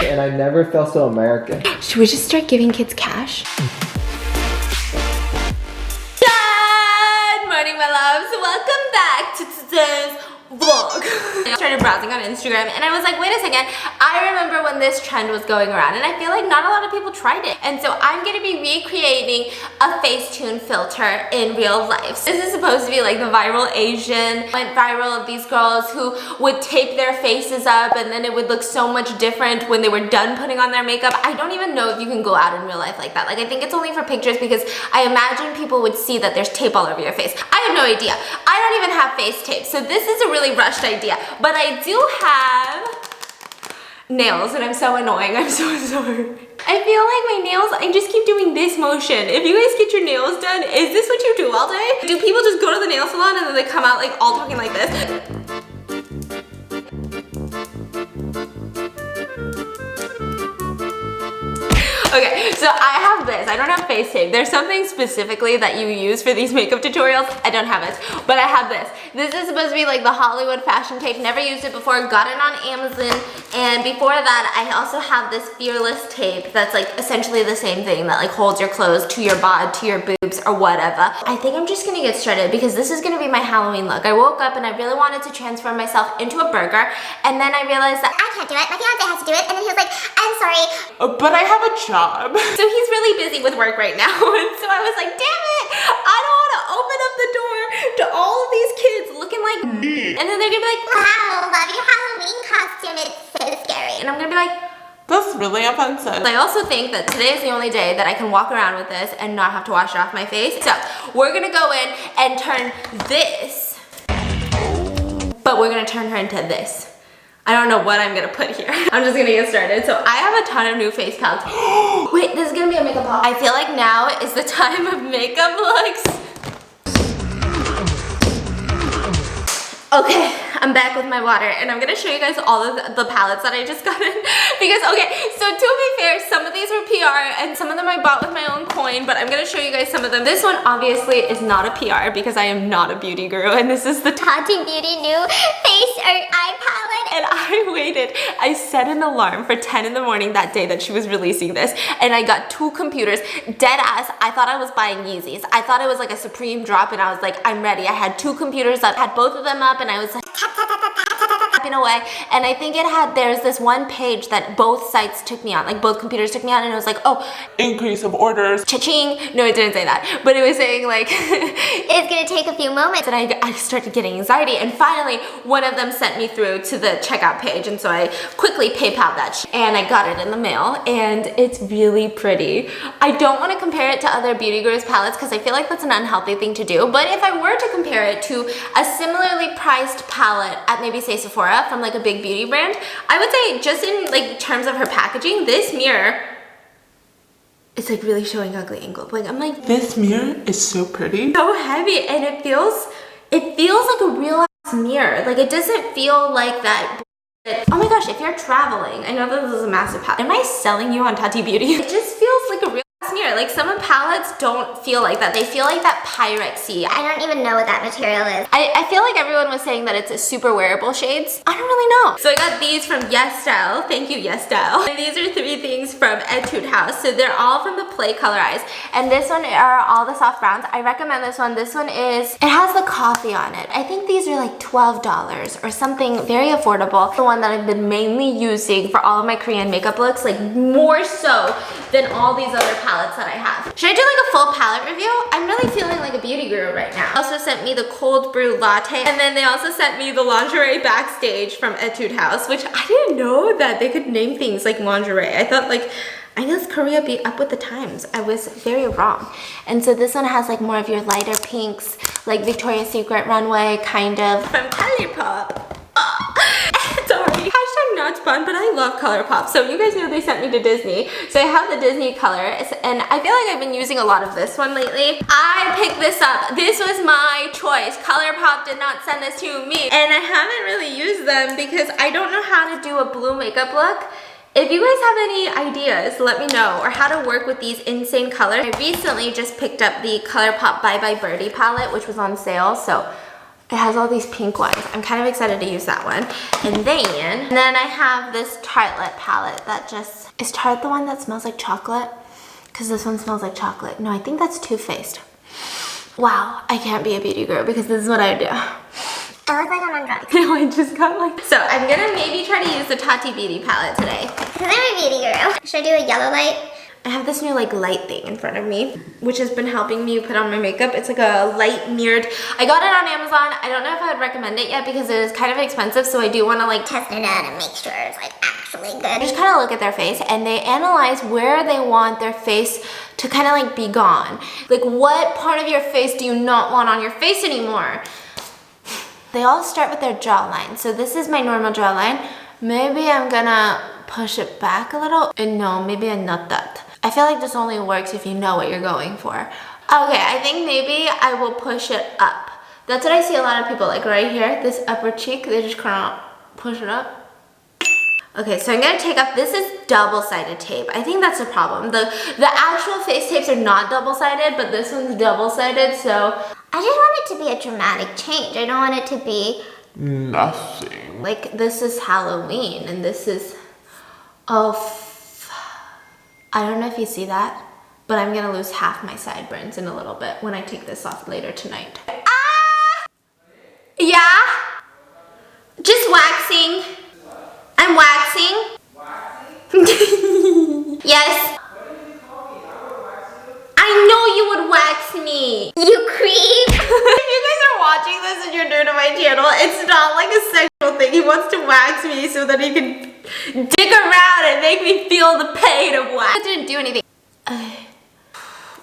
and I never felt so American. Should we just start giving kids cash? Good morning, my loves. Welcome back to today's vlog. I started browsing on Instagram and I was like, wait a second, I remember when this trend was going around and I feel like not a lot of people tried it. And so I'm gonna be recreating a FACETUNE filter in real life. So this is supposed to be like the viral Asian, went viral of these girls who would tape their faces up and then it would look so much different when they were done putting on their makeup. I don't even know if you can go out in real life like that. Like I think it's only for pictures because I imagine people would see that there's tape all over your face. I have no idea. I don't even have face tape. So this is a really rushed idea, but I do have nails and I'm so annoying. I'm so sorry. I feel like my nails, I just keep doing this motion. If you guys get your nails done, is this what you do all day? Do people just go to the nail salon and then they come out like all talking like this? Okay, so I have this. I don't have face tape. There's something specifically that you use for these makeup tutorials. I don't have it, but I have this. This is supposed to be like the Hollywood fashion tape. Never used it before. Got it on Amazon. And before that, I also have this Fearless tape that's like essentially the same thing that like holds your clothes to your bod, to your boobs, or whatever. I think I'm just gonna get started because this is gonna be my Halloween look. I woke up and I really wanted to transform myself into a burger, and then I realized that I can't do it. My fiance has to do it. And then he was like, I'm sorry. But I have a job. So he's really busy with work right now. And so I was like, damn it, I don't want to open up the door to all of these kids looking like me. And then they're gonna be like, Wow, love your Halloween costume. It's so scary. and I'm gonna be like, That's really offensive. I also think that today is the only day that I can walk around with this and not have to wash it off my face. So we're gonna go in and turn this, but we're gonna turn her into this. I don't know what I'm gonna put here. I'm just gonna get started. So I have a ton of new face palettes. Wait, this is gonna be a makeup haul. I feel like now is the time of makeup looks. Okay, I'm back with my water and I'm gonna show you guys all of the palettes that I just got in. Because, okay, so to be fair, some of these were PR and some of them I bought with my own coin, but I'm gonna show you guys some of them. This one obviously is not a PR because I am not a beauty guru, and this is the Tati Beauty new face or eye palette. And I waited. I set an alarm for 10 in the morning that day that she was releasing this, and I got 2 computers. Dead ass, I thought I was buying Yeezys. I thought it was like a Supreme drop, and I was like, I'm ready. I had 2 computers up, had both of them up, and I was like, tapping away. And I think there's this one page that both sites took me on, like both computers took me on, and it was like, oh, Increase of orders. cha-ching. No, it didn't say that, but it was saying like, It's gonna take a few moments. and I started getting anxiety, and finally one of them sent me through to the checkout page, and so I quickly PayPal that shit, and I got it in the mail, and it's really pretty. I don't want to compare it to other beauty gurus palettes because I feel like that's an unhealthy thing to do, but if I were to compare it to a similarly priced palette at maybe say Sephora from like a big beauty brand, I would say just in like terms of her packaging, this mirror is like really showing ugly angle. Like I'm like, This mirror is so pretty. so heavy, and it feels like a real ass mirror. Like it doesn't feel like that. Oh my gosh, if you're traveling, I know that this is a massive palette. Am I selling you on Tati Beauty? It just feels like a real ass mirror. Like some palettes don't feel like that. They feel like that Pyrex-y. I don't even know what that material is. I feel like everyone was saying that it's a super wearable shades. I don't really know. So I got these from Yes Style. Thank you, Yes Style. And these are 3 things from Etude House. So they're all from the Play Color Eyes. And this one are all the soft browns. I recommend this one. This one it has the coffee on it. I think these are like $12 or something very affordable. The one that I've been mainly using for all of my Korean makeup looks, like more so than all these other palettes that I have. Should I do like a full palette review? I'm really feeling like a beauty guru right now. They also sent me the cold brew latte, and then they also sent me the lingerie backstage from Etude House, which I didn't know that they could name things like lingerie. I thought like, I guess Korea be up with the times. I was very wrong. And so this one has like more of your lighter pinks, like Victoria's Secret runway kind of. From ColourPop. Sorry, hashtag not spun, but I love ColourPop. So you guys know they sent me to Disney. So I have the Disney color, and I feel like I've been using a lot of this one lately. I picked this up. This was my choice. ColourPop did not send this to me. And I haven't really used them because I don't know how to do a blue makeup look. If you guys have any ideas, let me know, or how to work with these insane colors. I recently just picked up the ColourPop Bye Bye Birdie palette, which was on sale, so It has all these pink ones. I'm kind of excited to use that one. And then I have this Tartelette palette that just, is Tarte the one that smells like chocolate? Because this one smells like chocolate. No, I think that's Too Faced. Wow, I can't be a beauty girl because this is what I do. I look like I'm on drugs. No, I just got like... So I'm gonna maybe try to use the Tati Beauty palette today. Because I'm a beauty girl. Should I do a yellow light? I have this new like light thing in front of me, which has been helping me put on my makeup. It's like a light mirrored. I got it on Amazon. I don't know if I would recommend it yet because it is kind of expensive, so I do want to like Test it out and make sure it's like actually good. just kind of look at their face and they analyze where they want their face to kind of like be gone. Like what part of your face do you not want on your face anymore? They all start with their jawline. So this is my normal jawline. Maybe I'm gonna push it back a little. And no, maybe I'm not that. I feel like this only works if you know what you're going for. Okay, I think maybe I will push it up. That's what I see a lot of people like right here, this upper cheek, they just kind of push it up. Okay, so I'm gonna take off, this is double-sided tape. I think that's the problem. The actual face tapes are not double-sided, but this one's double-sided, so. I just want it to be a dramatic change. I don't want it to be Nothing. Like this is Halloween and this is, I don't know if you see that, but I'm gonna lose half my sideburns in a little bit when I take this off later tonight. Ah! Yeah? Just waxing. I'm waxing. Yes. I know you would wax me. you creep. If you guys are watching this and you're new to my channel, it's not like a sexual thing. He wants to wax me so that he can dig around and make me feel the pain of wax. I didn't do anything.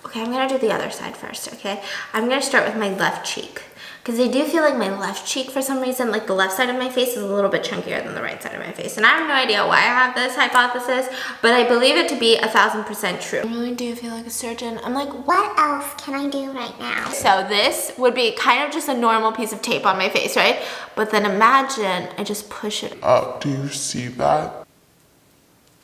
Okay, I'm gonna do the other side first, okay? I'm gonna start with my left cheek. Because I do feel like my left cheek, for some reason, like the left side of my face is a little bit chunkier than the right side of my face. And I have no idea why I have this hypothesis, but I believe it to be 1000% true. I really do feel like a surgeon. I'm like, What else can I do right now? so this would be kind of just a normal piece of tape on my face, right? But then imagine I just push it. Do you see that?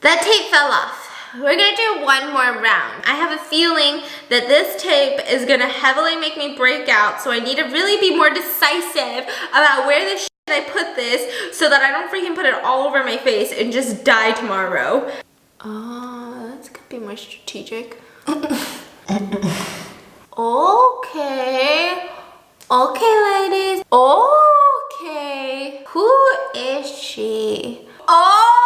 That tape fell off. We're gonna do one more round. I have a feeling that this tape is gonna heavily make me break out, so I need to really be more decisive about where the shit I put this so that I don't freaking put it all over my face and just die tomorrow. Oh, that's gonna be more strategic. Okay. Okay, ladies. Okay. Who is she? Oh!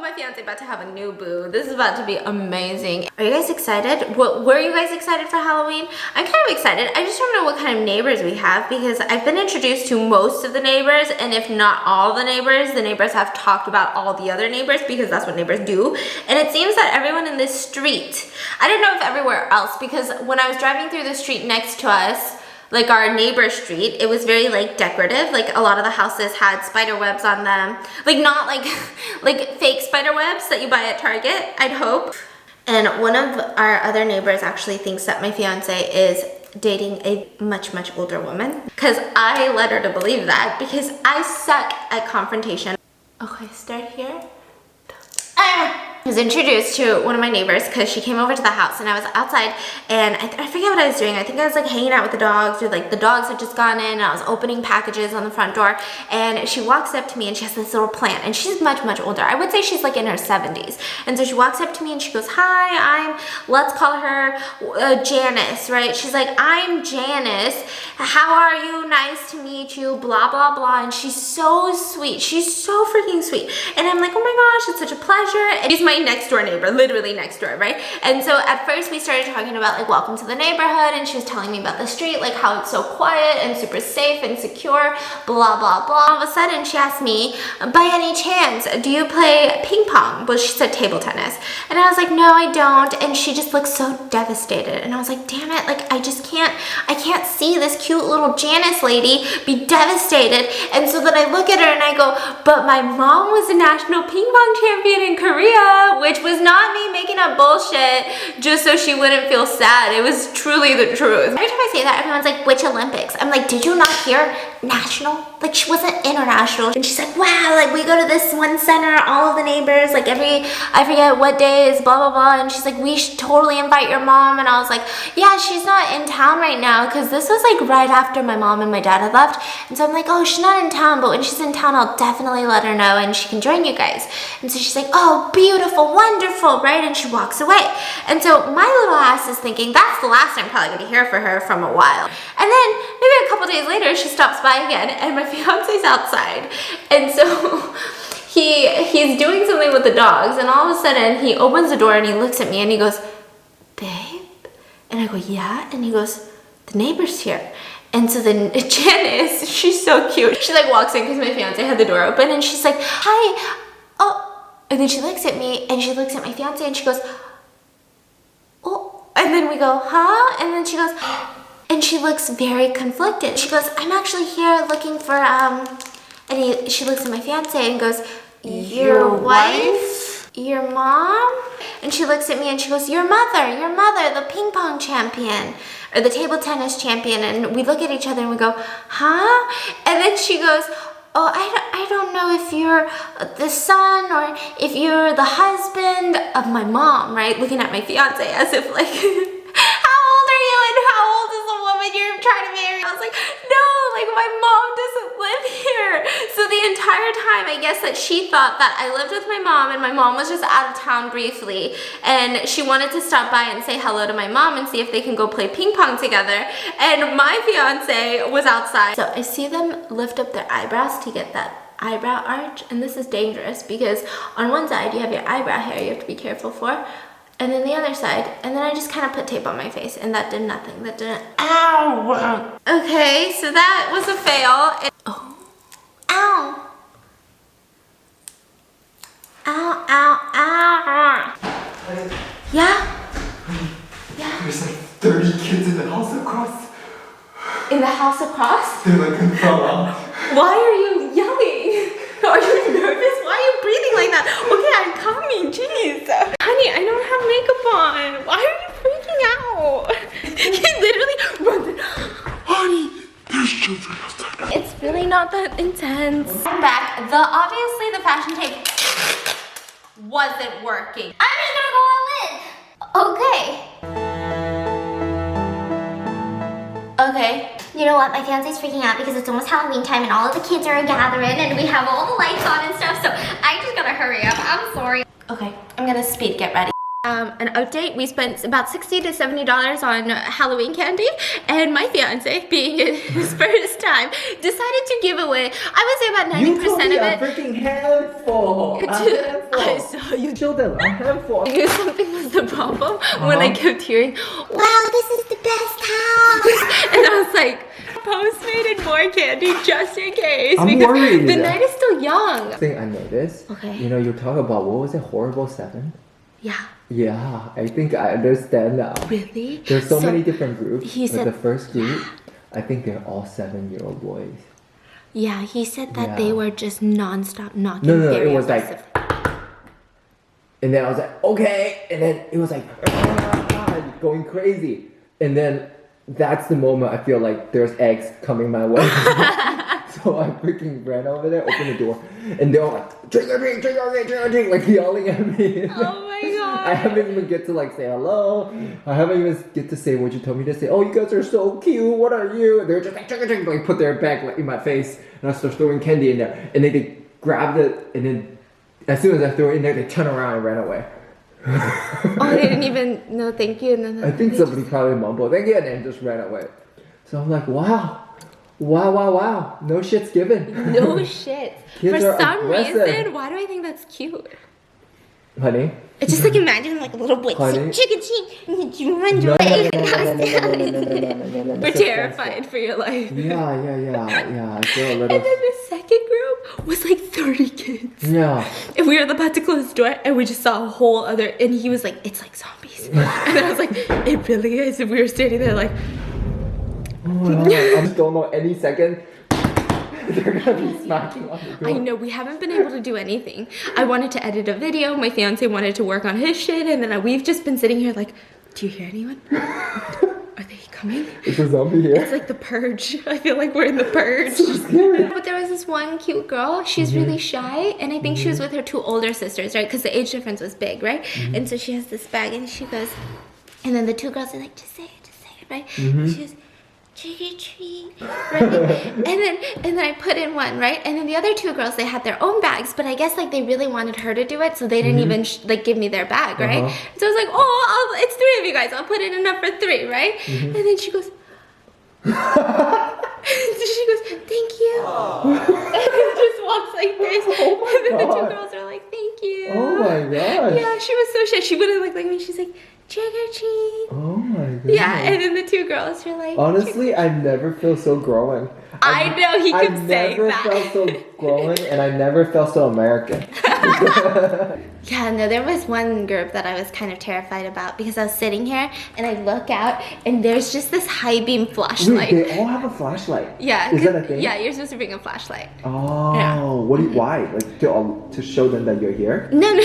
My fiance about to have a new boo. This is about to be amazing. Are you guys excited? Were you guys excited for Halloween? I'm kind of excited. I just don't know what kind of neighbors we have because I've been introduced to most of the neighbors, and if not all the neighbors have talked about all the other neighbors because that's what neighbors do. And it seems that everyone in this street, I don't know if everywhere else, because when I was driving through the street next to us, like our neighbor street, it was very like decorative. Like a lot of the houses had spider webs on them. Like not like fake spider webs that you buy at Target, I'd hope. And one of our other neighbors actually thinks that my fiance is dating a much, much older woman. Because I led her to believe that because I suck at confrontation. Okay, start here. I was introduced to one of my neighbors because she came over to the house and I was outside and I forget what I was doing. I think I was like hanging out with the dogs, or like the dogs had just gone in and I was opening packages on the front door, and she walks up to me and she has this little plant, and she's much, much older. I would say she's like in her 70s. And so she walks up to me and she goes, hi, let's call her Janice, right? She's like, I'm Janice. How are you? Nice to meet you, blah, blah, blah. And she's so sweet. She's so freaking sweet. And I'm like, oh my gosh, it's such a pleasure. And she's my next door neighbor, literally next door, right? And so at first we started talking about like welcome to the neighborhood, and she was telling me about the street, like how it's so quiet and super safe and secure, blah, blah, blah. All of a sudden she asked me, by any chance, do you play ping pong? Well, she said table tennis. And I was like, no, I don't. And she just looked so devastated. And I was like, damn it, like I can't see this cute little Janice lady be devastated. And so then I look at her and I go, but my mom was a national ping pong champion in Korea. which was not me making up bullshit just so she wouldn't feel sad. It was truly the truth. Every time I say that, everyone's like, which Olympics? I'm like, did you not hear national? Like, she wasn't international. And she's like, wow, like we go to this one center, all of the neighbors, like I forget what day is, blah, blah, blah. And she's like, we should totally invite your mom. And I was like, yeah, she's not in town right now, because this was like right after my mom and my dad had left. And so I'm like, oh, she's not in town, but when she's in town, I'll definitely let her know and she can join you guys. And so she's like, oh, beautiful, wonderful, right? And she walks away. And so my little ass is thinking, that's the last I'm probably gonna hear from her from a while. And then maybe a couple days later, she stops by again, and my fiance's outside. And so he's doing something with the dogs, and all of a sudden he opens the door and he looks at me and he goes, babe? And I go, yeah. And he goes, the neighbor's here. And so then Janice, she's so cute. She like walks in because my fiance had the door open, and she's like, hi. Oh. And then she looks at me and she looks at my fiance and she goes, oh. And then we go, huh? And then she goes, and she looks very conflicted. She goes, I'm actually here looking for, and she looks at my fiance and goes, your wife? Your mom? And she looks at me and she goes, your mother, the ping pong champion, or the table tennis champion. And we look at each other and we go, huh? And then she goes, oh, I don't know if you're the son or if you're the husband of my mom, right? Looking at my fiance as if like, how old are you and how old is the woman you're trying to marry? I was like, no, like my mom doesn't live here. So the entire time, I guess that she thought that I lived with my mom and my mom was just out of town briefly, and she wanted to stop by and say hello to my mom and see if they can go play ping pong together. And my fiance was outside. So I see them lift up their eyebrows to get that eyebrow arch, and this is dangerous because on one side you have your eyebrow hair you have to be careful for, and then the other side, and then I just kind of put tape on my face, and that did nothing. That didn't, ow! Okay, so that was a fail. Oh. Ow! Ow, ow, ow! Yeah? Yeah? There's like 30 kids in the house across. In the house across? They're like in front. Why are you yelling? Are you nervous? Why are you breathing like that? Okay, I'm coming, jeez. Honey, I don't have makeup on. Why are you freaking out? He literally runs in. Honey, there's children outside. It's really not that intense. I'm back. Obviously the fashion tape wasn't working. I'm just gonna go all in. Okay. Okay. You know what? My fiance's freaking out because it's almost Halloween time and all of the kids are gathering and we have all the lights on and stuff, so I just gotta hurry up. I'm sorry. Okay, I'm gonna speed get ready. An update, we spent about $60 to $70 on Halloween candy, and my fiance, being his first time, decided to give away, I would say about 90% of it. A freaking handful. A handful. I saw you. Children, a handful. I knew something was the problem when I kept hearing, Wow, this is the best house. and I was like, Postmated more candy just in case. I'm because worried. the night is still young. Thing I noticed. Okay. You know, you talk about what was it, Horrible 7? Yeah. Yeah, I think I understand now. Really? There's so many different groups. He said, but the first group, I think they're all 7-year-old boys. Yeah, he said that Yeah. they were just non-stop knocking. No, very it was aggressive. like, and then I was like, okay, and then it was like, going crazy, and then that's the moment I feel like there's eggs coming my way. So I freaking ran over there, opened the door, and they were like, trick or treat, trick or treat, trick or treat, like yelling at me. Oh my god. I haven't even get to like say hello. I haven't even get to say what you told me to say. Oh, you guys are so cute. What are you? They're just like trick or treat, like put their back like in my face, and I start throwing candy in there, and then they grabbed it, and then as soon as I threw it in there, they turned around and ran away. Oh, they didn't even no thank you. And then I think somebody probably mumbled thank you and then just ran away. So I'm like, wow. No shit's given. No shit. Kids For are some aggressive. reason, why do I think that's cute? Honey? It's just like imagine like a little boy Honey? chicken cheek. You run your We're terrified for your life. Yeah. I feel a And little. then the second group was like 30 kids. Yeah. And we were about to close the door and we just saw a whole other, and he was like, it's like zombies. And then I was like, it really is. And we were standing there like, Oh my god. I just don't know any second. They're gonna be smacking on the door. I know, we haven't been able to do anything. I wanted to edit a video, my fiance wanted to work on his shit, and then we've just been sitting here like, do you hear anyone? Are they coming? Is a zombie here? It's like the purge. I feel like we're in the purge. So scary. But there was this one cute girl, she's really shy, and I think she was with her 2 older sisters, right? Because the age difference was big, right? And so she has this bag, and she goes, and then the 2 girls are like, just say it, right? She goes, trick or treat, right? and then I put in one, right? And then the other 2 girls, they had their own bags, but I guess like they really wanted her to do it, so they didn't even like give me their bag, right? So I was like, oh, it's 3 of you guys, I'll put in enough for 3, right? And then she goes, she goes, thank you. And just walks like this. Oh my and then the 2 God. girls are like, thank you. Oh my gosh. Yeah, she was so shy. She wouldn't look like me. She's like, trick or treat. Oh my god. Yeah, and then the 2 girls were like, Honestly, I never feel so growing. I know, he kept saying I that. never felt so growing, and I never felt so American. Yeah, no, there was one group that I was kind of terrified about because I was sitting here and I look out and there's just this high beam flashlight. Wait, they all have a flashlight. Yeah. Is that a thing? Yeah, you're supposed to bring a flashlight. Oh, Yeah. why? Like to show them that you're here? No,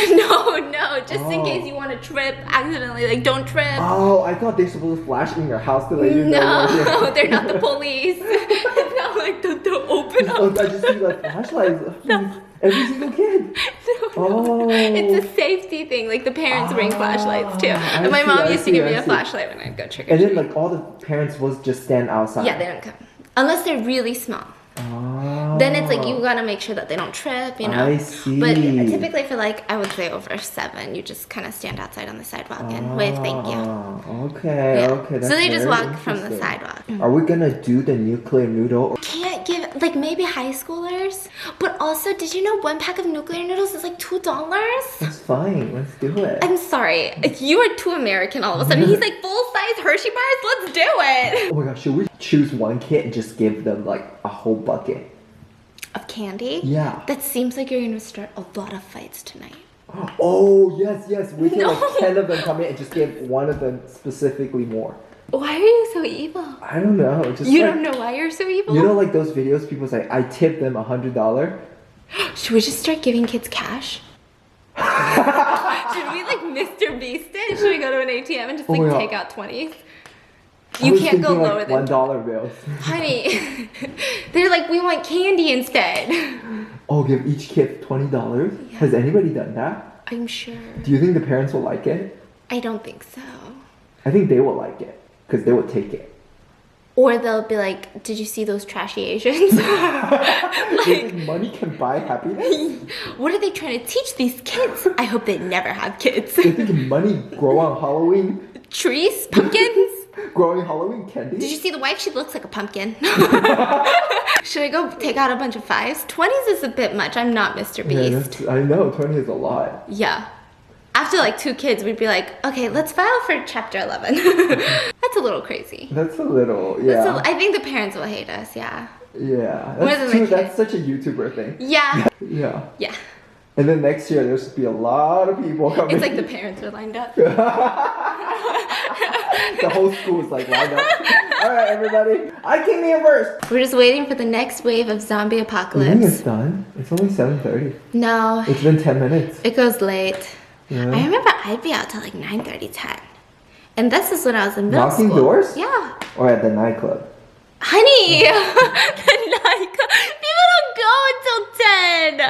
just in case you want to trip accidentally, like don't trip. Oh, I thought they're supposed to flash in your house to let you know you're No, here. they're not the police. No, like don't open Oh, up. I just see like flashlights. Every single kid. Oh. It's a safety thing. Like the parents bring flashlights too. I And my see, mom I used to see, give me I a see. flashlight when I'd go trick or And then treat. like all the parents will just stand outside. Yeah, they don't come unless they're really small. Oh. Then it's like you gotta make sure that they don't trip, you know. I see. But typically for like I would say over 7, you just kind of stand outside on the sidewalk and wave thank you. Okay, Yeah. okay. So they just very walk from the interesting. sidewalk. Are we gonna do the nuclear noodle? Can't give like maybe high schoolers, but also did you know 1 pack of nuclear noodles is like $2? That's fine. Let's do it. I'm sorry, you are too American all of a sudden. He's like full-size Hershey bars. Let's do it. Oh my gosh, should we choose one kid and just give them like a whole bucket? Of candy? Yeah. That seems like you're gonna start a lot of fights tonight. Oh yes. We can No. like 10 of them come in and just give one of them specifically more. Why are you so evil? I don't know. Just You like, don't know why you're so evil? You know, like those videos people say, I tip them $100. Should we just start giving kids cash? Should we like Mr. Beast it? Should we go to an ATM and just like Oh my God. take out 20s? I You was can't go thinking, lower like, than $1 bills. Honey, they're like, we want candy instead. Oh, give each kid $20? Has anybody done that? I'm sure. Do you think the parents will like it? I don't think so. I think they will like it because they will take it. Or they'll be like, did you see those trashy Asians? Do you think money can buy happiness? What are they trying to teach these kids? I hope they never have kids. Do you think money grow on Halloween? Trees? Pumpkins? Growing Halloween candy? Did you see the wife? She looks like a pumpkin. Should I go take out a bunch of 5s? 20s is a bit much. I'm not Mr. Yeah, Beast. I know, 20 is a lot. Yeah. After like 2 kids, we'd be like, okay, let's file for chapter 11. That's a little crazy. That's a little, yeah. I think the parents will hate us, yeah. Yeah, More that's, than the that's such a YouTuber thing. Yeah. Yeah. Yeah. And then next year, there's to be a lot of people coming. It's like the parents are lined up. The whole school is like lined up. All right, everybody. I came here first. We're just waiting for the next wave of zombie I think apocalypse. it's done. It's only 7:30. No, It's been 10 minutes. it goes late. Yeah. I remember I'd be out till like 9:30, 10. And this is when I was in middle Knocking school. doors? Yeah. Or at the nightclub. Honey! The night club. People don't go until 10.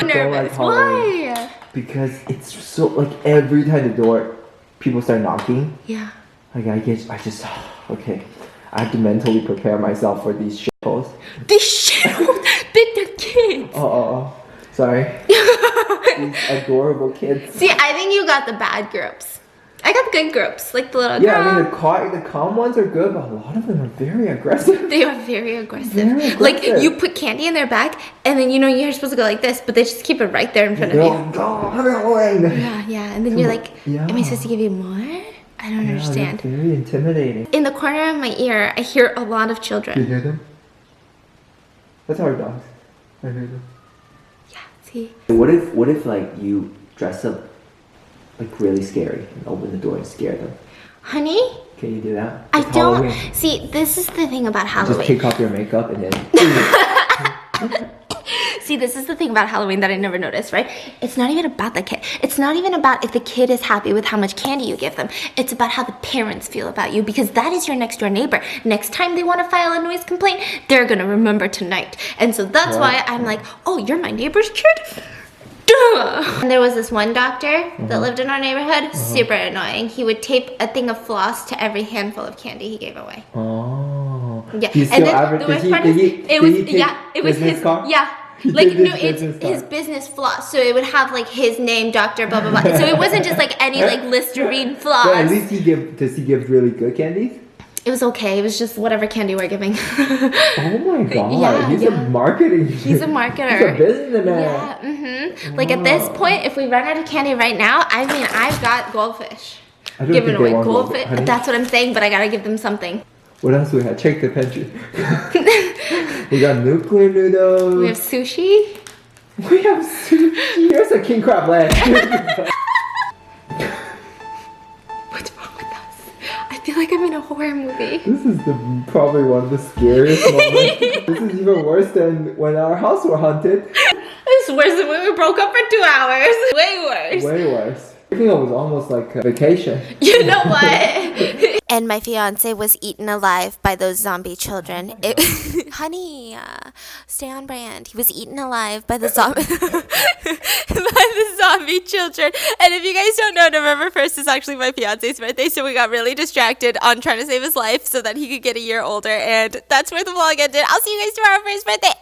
I'm Don't like nervous. Halloween. Why? Because it's so, like, every time the door, people start knocking. Yeah. Like, I just, okay. I have to mentally prepare myself for these shitholes. These shit. They're kids. Oh. Sorry. These adorable kids. See, I think you got the bad groups. I got the good groups, like the little Yeah, girl. I mean, the calm ones are good, but a lot of them are very aggressive. They are very aggressive. Very Like aggressive. you put candy in their bag, and then you know you're supposed to go like this, but they just keep it right there in front of They're you. all, go, have it away. Yeah, and then you're like, Yeah. am I supposed to give you more? I don't Yeah, understand. they're very intimidating. In the corner of my ear, I hear a lot of Do you children. hear them? That's our dogs. I hear them. Yeah, see? What if like you dress up like really scary and open the door and scare them? Honey, Can you do that? I It's don't Halloween. see. This is the thing about Just Halloween. take off your makeup and then. See, this is the thing about Halloween that I never noticed, right? It's not even about the kid. It's not even about if the kid is happy with how much candy you give them. It's about how the parents feel about you, because that is your next door neighbor. Next time they want to file a noise complaint, they're gonna remember tonight. And so that's why I'm like, oh, you're my neighbor's kid? Duh! And there was this one doctor that lived in our neighborhood, super annoying. He would tape a thing of floss to every handful of candy he gave away. Oh. Yeah, He's and still then the worst part is, it was his, car? yeah. He Like, did no, his it's business his card. business floss. So it would have like his name, Dr. blah, blah, blah. So it wasn't just like any like Listerine floss. But at least does he give really good candies? It was okay. It was just whatever candy we're giving. Oh my god. Yeah, He's yeah. a marketing. He's a marketer. He's a businessman. Yeah, Like at this point, if we run out of candy right now, I mean, I've got goldfish. I don't Giving think they away want goldfish. honey. That's what I'm saying, but I gotta give them something. What else we had? Check the pantry. We got nuclear noodles. We have sushi. We have sushi. Here's a king crab leg. What's wrong with us? I feel like I'm in a horror movie. This is probably one of the scariest moments. This is even worse than when our house were haunted. This is worse than when we broke up for 2 hours. Way worse. Way worse. I think it was almost like a vacation. You know what? And my fiance was eaten alive by those zombie children. Honey, stay on brand. He was eaten alive by the zombie children. And if you guys don't know, November 1st is actually my fiance's birthday, so we got really distracted on trying to save his life so that he could get a year older. And that's where the vlog ended. I'll see you guys tomorrow for his birthday.